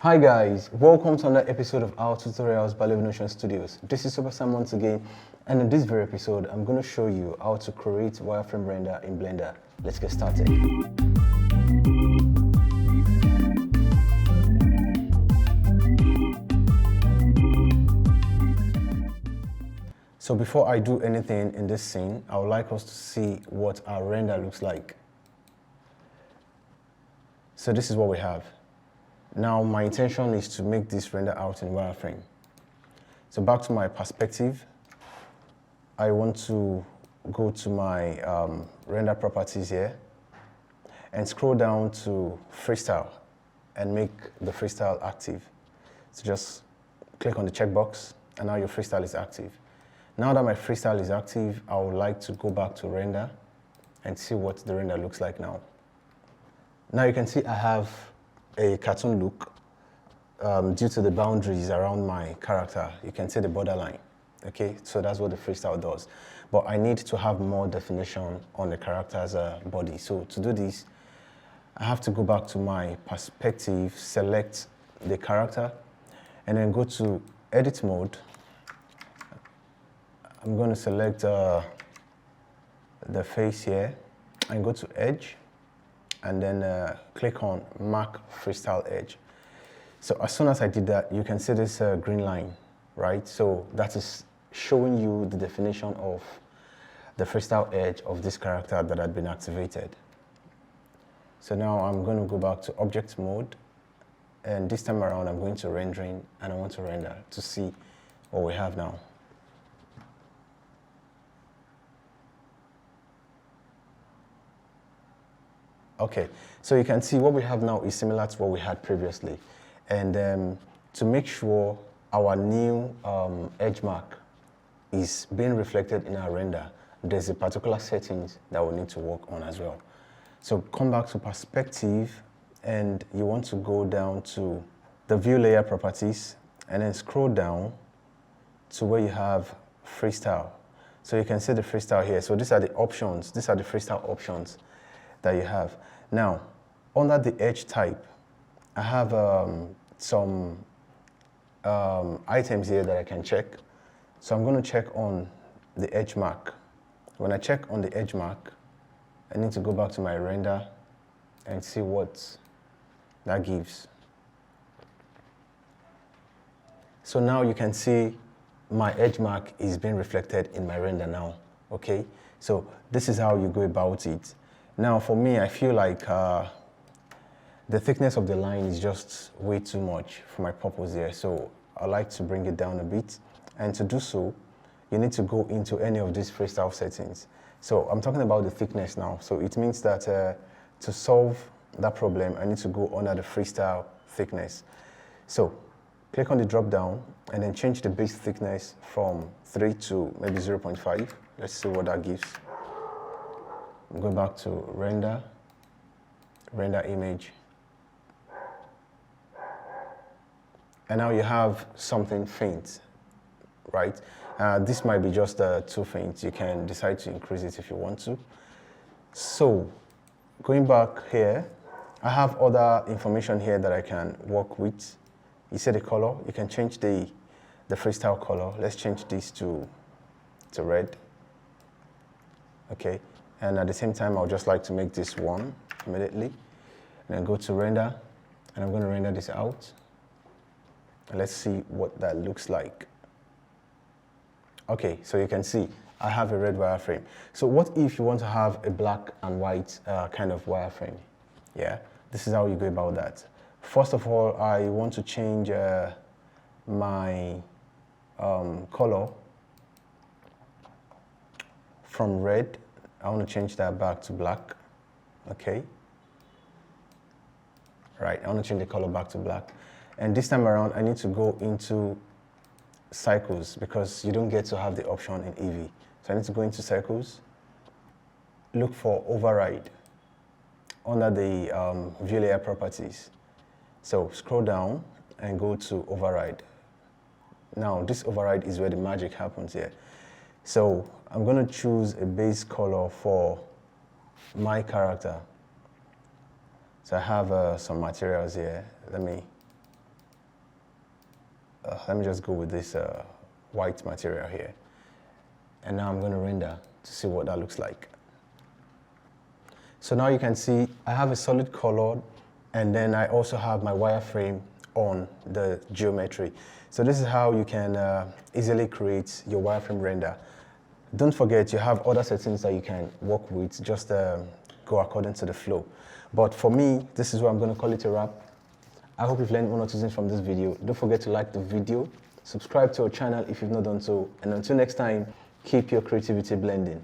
Hi guys, welcome to another episode of our tutorials by Levonotion Studios. This is Super Sam once again, and in this very episode I'm going to show you how to create wireframe render in Blender. Let's get started. So before I do anything in this scene, I would like us to see what our render looks like. So this is what we have. Now my intention is to make this render out in wireframe. So back to my perspective, I want to go to my render properties here and scroll down to freestyle and make the freestyle active. So just click on the checkbox and now your freestyle is active. Now that my freestyle is active, I would like to go back to render and see what the render looks like now. Now you can see I have a cartoon look due to the boundaries around my character. You can see the borderline, okay? So that's what the freestyle does. But I need to have more definition on the character's body. So to do this, I have to go back to my perspective, select the character, and then go to edit mode. I'm going to select the face here and go to edge, and then click on Mark Freestyle Edge. So as soon as I did that, you can see this green line, right? So that is showing you the definition of the freestyle edge of this character that had been activated. So now I'm going to go back to object mode, and this time around I'm going to rendering, and I want to render to see what we have now. Okay, so you can see what we have now is similar to what we had previously. And to make sure our new edge mark is being reflected in our render, there's a particular settings that we need to work on as well. So come back to perspective, and you want to go down to the view layer properties, and then scroll down to where you have freestyle. So you can see the freestyle here. So these are the options, these are the freestyle options that you have. Now, under the edge type, I have some items here that I can check. So I'm going to check on the edge mark. When I check on the edge mark, I need to go back to my render and see what that gives. So now you can see my edge mark is being reflected in my render now, okay? So this is how you go about it. Now for me, I feel like the thickness of the line is just way too much for my purpose here. So I like to bring it down a bit. And to do so, you need to go into any of these freestyle settings. So I'm talking about the thickness now. So it means that to solve that problem, I need to go under the freestyle thickness. So click on the drop down and then change the base thickness from 3 to maybe 0.5. Let's see what that gives. Go back to render, render image. And now you have something faint, right? This might be just too faint. You can decide to increase it if you want to. So going back here, I have other information here that I can work with. You see the color, you can change the freestyle color. Let's change this to red, okay? And at the same time, I would just like to make this one immediately. And then go to render, and I'm going to render this out. And let's see what that looks like. Okay, so you can see I have a red wireframe. So what if you want to have a black and white kind of wireframe? Yeah, this is how you go about that. First of all, I want to change my color from red. I want to change that back to black, okay? Right, I want to change the color back to black. And this time around, I need to go into cycles because you don't get to have the option in Eevee. So I need to go into cycles, look for override under the view layer properties. So scroll down and go to override. Now this override is where the magic happens here. So I'm going to choose a base color for my character. So I have some materials here. Let me let me just go with this white material here. And now I'm going to render to see what that looks like. So now you can see I have a solid color, and then I also have my wireframe on the geometry. So this is how you can easily create your wireframe render. Don't forget, you have other settings that you can work with, just go according to the flow. But for me, this is where I'm going to call it a wrap. I hope you've learned one or two things from this video. Don't forget to like the video, subscribe to our channel if you've not done so, and until next time, keep your creativity blending.